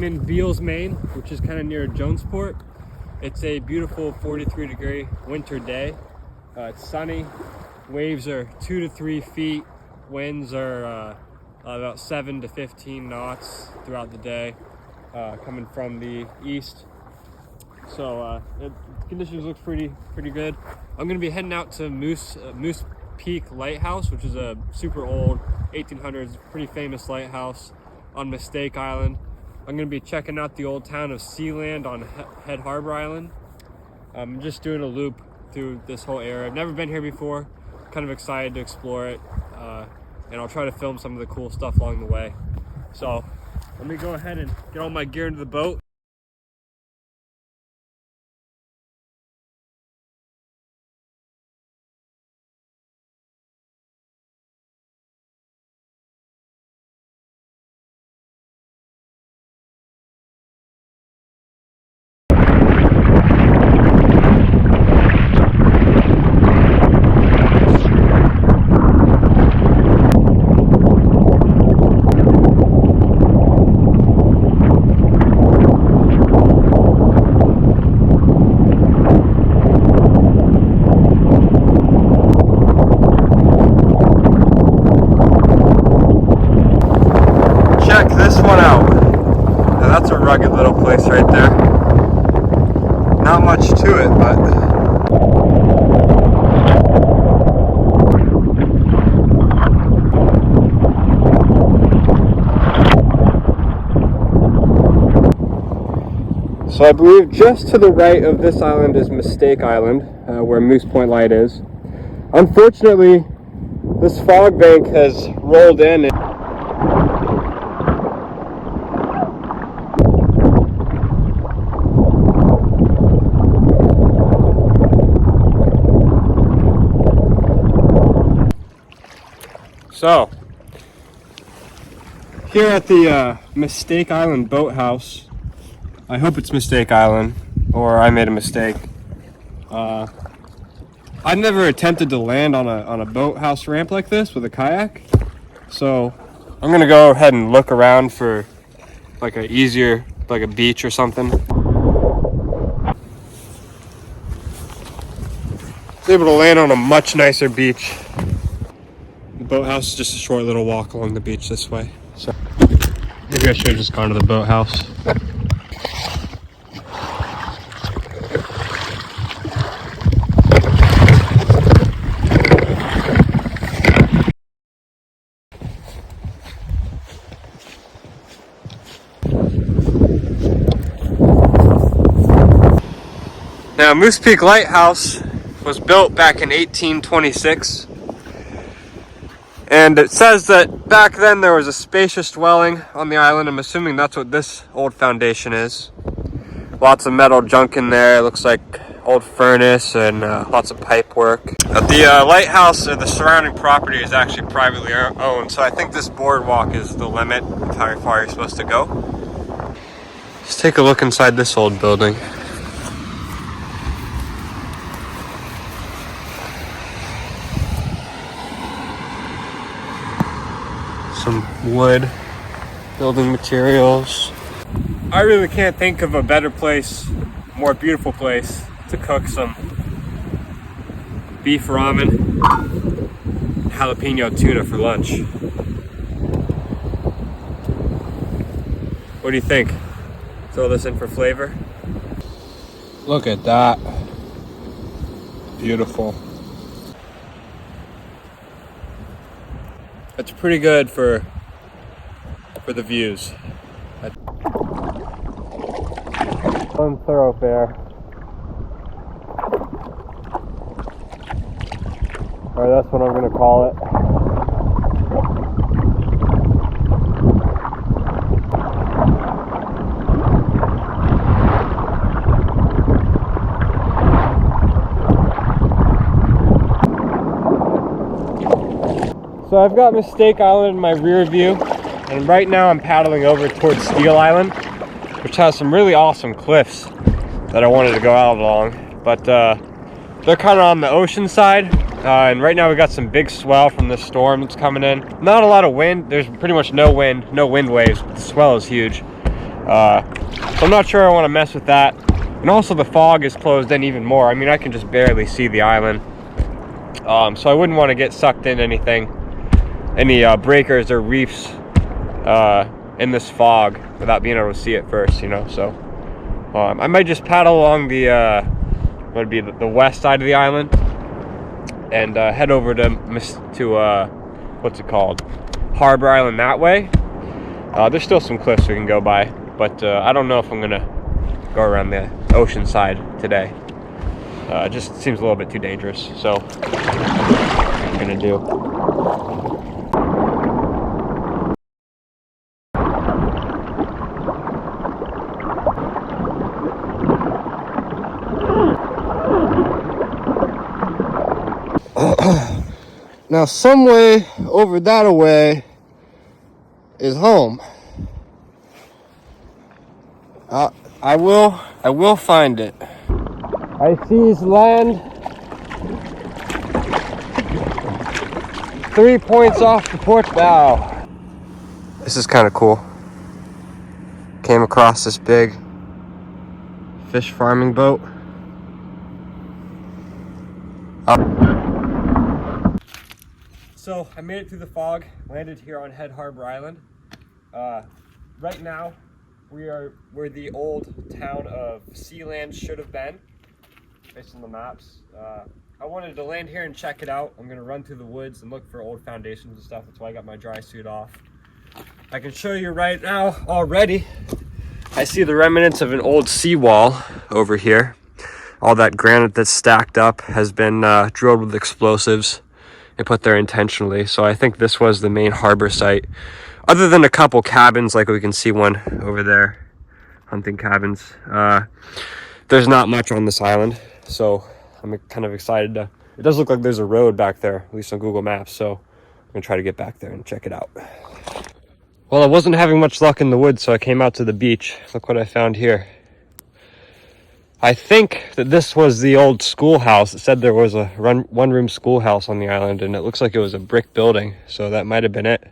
I'm in Beals, Maine, which is kind of near Jonesport. It's a beautiful 43-degree winter day. It's sunny. Waves are 2 to 3 feet. Winds are about 7 to 15 knots throughout the day, coming from the east. So conditions look pretty good. I'm going to be heading out to Moose Peak Lighthouse, which is a super old 1800s, pretty famous lighthouse on Mistake Island. I'm going to be checking out the old town of Sealand on Head Harbor Island. I'm just doing a loop through this whole area. I've never been here before. Kind of excited to explore it, and I'll try to film some of the cool stuff along the way. So let me go ahead and get all my gear into the boat. Check this one out. Now that's a rugged little place right there. Not much to it, but so I believe just to the right of this island is Mistake Island, where Moose Point Light is. Unfortunately, this fog bank has rolled in. So, here at the Mistake Island Boathouse, I hope it's Mistake Island, or I made a mistake. I've never attempted to land on a boathouse ramp like this with a kayak, so I'm gonna go ahead and look around for like a beach or something. I was able to land on a much nicer beach. The boathouse is just a short little walk along the beach this way. So maybe I should have just gone to the boathouse. Now, Moose Peak Lighthouse was built back in 1826. And it says that back then there was a spacious dwelling on the island. I'm assuming that's what this old foundation is. Lots of metal junk in there. It looks like old furnace and lots of pipe work. The lighthouse or the surrounding property is actually privately owned, so I think this boardwalk is the limit of how far you're supposed to go. Let's take a look inside this old building. Some wood, building materials. I really can't think of a better place, more beautiful place to cook some beef ramen, jalapeno tuna for lunch. What do you think? Throw this in for flavor? Look at that. Beautiful. That's pretty good for the views. One thoroughfare. Or that's what I'm gonna call it. So I've got Mistake Island in my rear view, and right now I'm paddling over towards Steel Island, which has some really awesome cliffs that I wanted to go out along. But they're kind of on the ocean side, and right now we got some big swell from this storm that's coming in. Not a lot of wind. There's pretty much no wind waves, but the swell is huge. So I'm not sure I want to mess with that. And also the fog is closed in even more. I mean, I can just barely see the island. So I wouldn't want to get sucked in any breakers or reefs in this fog without being able to see it first, you know. So I might just paddle along the the west side of the island and head over to what's it called, Harbor Island that way. There's still some cliffs we can go by, but I don't know if I'm gonna go around the ocean side today. It just seems a little bit too dangerous, so I'm gonna do. Now, some way over that away is home. I will find it. I seize land 3 points off the port bow. This is kind of cool. Came across this big fish farming boat. So I made it through the fog, landed here on Head Harbor Island. Right now, we're the old town of Sealand should have been, based on the maps. I wanted to land here and check it out. I'm gonna run through the woods and look for old foundations and stuff. That's why I got my dry suit off. I can show you right now already. I see the remnants of an old seawall over here. All that granite that's stacked up has been drilled with explosives and put there intentionally. So I think this was the main harbor site. Other than a couple cabins, like we can see one over there, hunting cabins. There's not much on this island, so I'm kind of excited to. It does look like there's a road back there, at least on Google Maps, so I'm gonna try to get back there and check it out. Well, I wasn't having much luck in the woods, so I came out to the beach. Look what I found here. I think that this was the old schoolhouse. It said there was a one-room schoolhouse on the island, and it looks like it was a brick building, so that might have been it.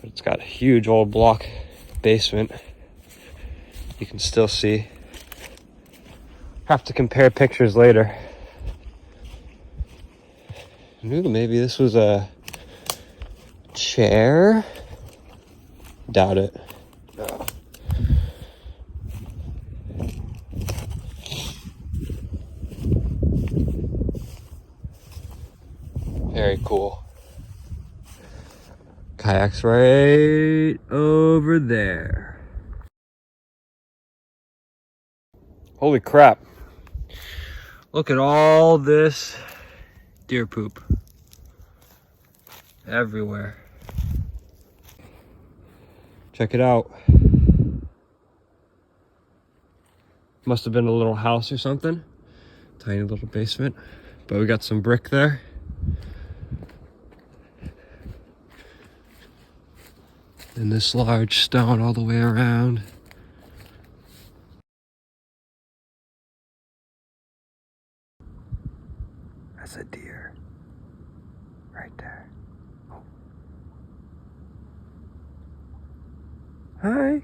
But it's got a huge old block basement. You can still see. Have to compare pictures later. Ooh, maybe this was a chair? Doubt it. No. Very cool. Kayak's right over there. Holy crap. Look at all this deer poop. Everywhere. Check it out. Must have been a little house or something. Tiny little basement. But we got some brick there. And this large stone all the way around. That's a deer. Right there. Oh. Hi.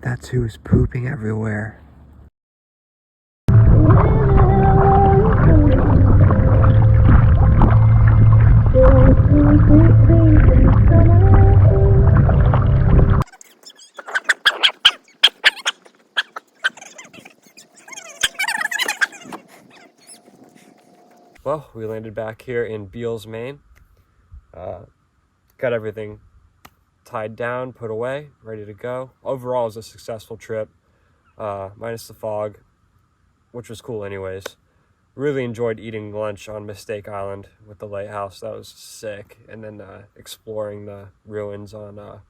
That's who's pooping everywhere. Well, we landed back here in Beals, Maine. Got everything tied down, put away, ready to go. Overall, it was a successful trip, minus the fog, which was cool anyways. Really enjoyed eating lunch on Mistake Island with the lighthouse. That was sick. And then exploring the ruins on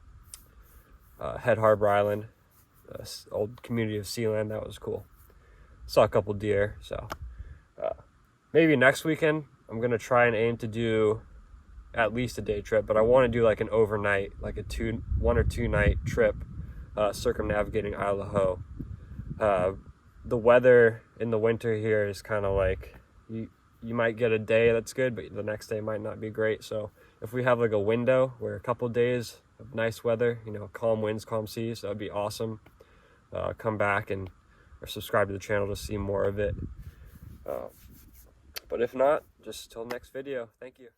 Head Harbor Island, this old community of Sealand. That was cool. Saw a couple deer, so maybe next weekend I'm gonna try and aim to do at least a day trip, but I want to do like an overnight, like a 1 or 2 night trip, circumnavigating Isle of Ho. The weather in the winter here is kind of like you might get a day that's good, but the next day might not be great. So if we have like a window where a couple days of nice weather, you know, calm winds, calm seas. That would be awesome. Come back and or subscribe to the channel to see more of it. But if not, just till next video. Thank you.